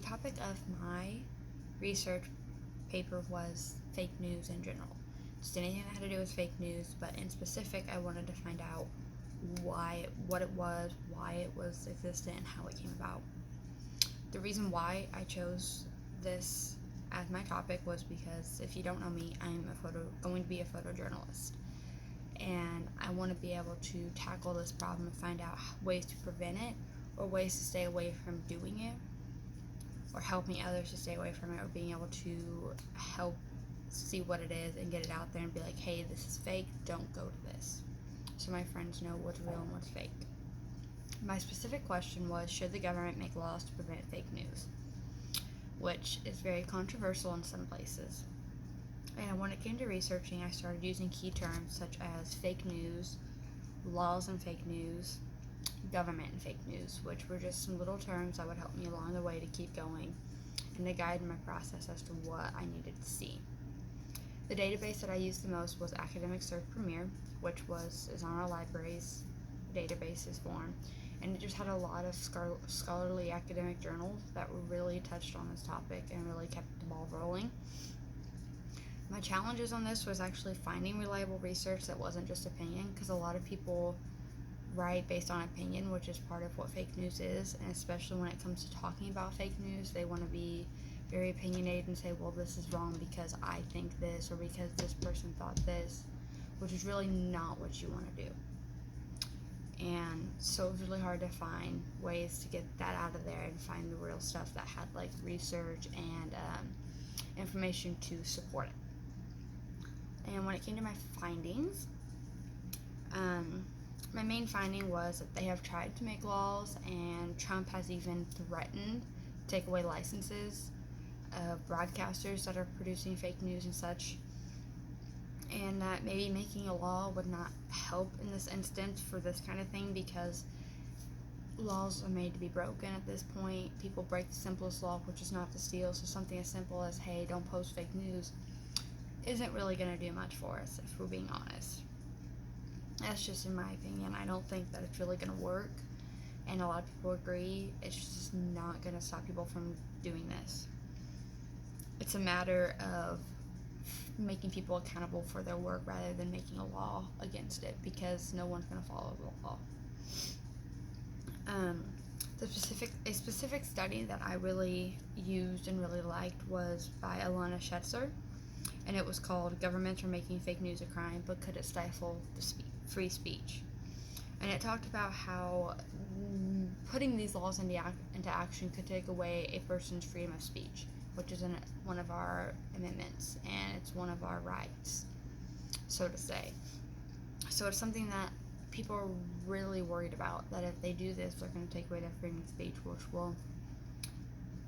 topic of my research paper was fake news in general. Just anything that had to do with fake news, but in specific, I wanted to find out what it was, why it was existent, and how it came about. The reason why I chose this as my topic was because, if you don't know me, I'm going to be a photojournalist, and I want to be able to tackle this problem and find out ways to prevent it or ways to stay away from doing it, or helping others to stay away from it, or being able to help see what it is and get it out there and be like, hey, this is fake, don't go to this, so my friends know what's real and what's fake. My specific question was, should the government make laws to prevent fake news? Which is very controversial in some places. And when it came to researching, I started using key terms such as fake news, laws and fake news, government and fake news, which were just some little terms that would help me along the way to keep going and to guide my process as to what I needed to see. The database that I used the most was Academic Search Premier, which is on our library's databases form, and it just had a lot of scholarly academic journals that really touched on this topic and really kept the ball rolling. My challenges on this was actually finding reliable research that wasn't just opinion, because a lot of people write based on opinion, which is part of what fake news is, and especially when it comes to talking about fake news, they want to be very opinionated and say, well, this is wrong because I think this, or because this person thought this, which is really not what you want to do. And so it was really hard to find ways to get that out of there and find the real stuff that had like research and information to support it. And when it came to my findings, my main finding was that they have tried to make laws, and Trump has even threatened to take away licenses of broadcasters that are producing fake news and such, and that maybe making a law would not help in this instance for this kind of thing, because laws are made to be broken at this point. People break the simplest law, which is not to steal, so something as simple as, hey, don't post fake news, isn't really going to do much for us, if we're being honest. That's just in my opinion. I don't think that it's really going to work, and a lot of people agree. It's just not going to stop people from doing this. It's a matter of making people accountable for their work rather than making a law against it, because no one's going to follow the law. A specific study that I really used and really liked was by Alana Schetzer, and it was called "Governments Are Making Fake News a Crime, but Could It Stifle the Free Speech?" And it talked about how putting these laws into action could take away a person's freedom of speech, which is one of our amendments, and it's one of our rights, so to say. So it's something that people are really worried about, that if they do this, they're going to take away their freedom of speech, which will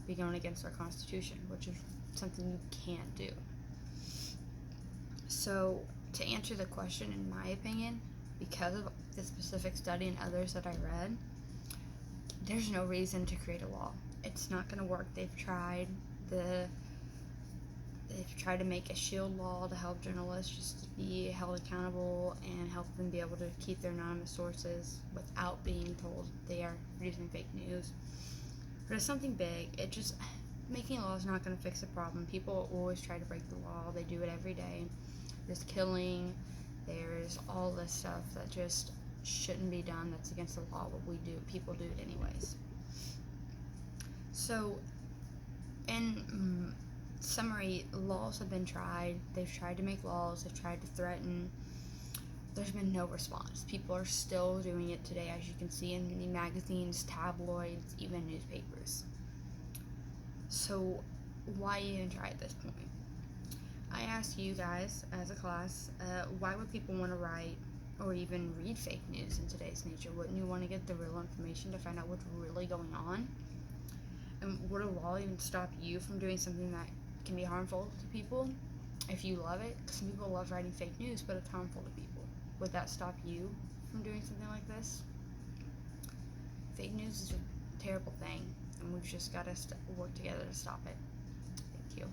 be going against our Constitution, which is something you can't do. So, to answer the question, in my opinion, because of this specific study and others that I read, there's no reason to create a law. It's not going to work. They've tried to make a shield law to help journalists just to be held accountable and help them be able to keep their anonymous sources without being told they are producing fake news. But it's something big. Making a law is not going to fix the problem. People always try to break the law. They do it every day. There's killing. There's all this stuff that just shouldn't be done. That's against the law. What we do, people do it anyways. So, in summary, laws have been tried. They've tried to make laws. They've tried to threaten. There's been no response. People are still doing it today, as you can see in many magazines, tabloids, even newspapers. So, why even try at this point? I asked you guys as a class, why would people want to write or even read fake news in today's nature? Wouldn't you want to get the real information to find out what's really going on? And would a law even stop you from doing something that can be harmful to people if you love it? Some people love writing fake news, but it's harmful to people. Would that stop you from doing something like this? Fake news is a terrible thing, and we've just got to work together to stop it. Thank you.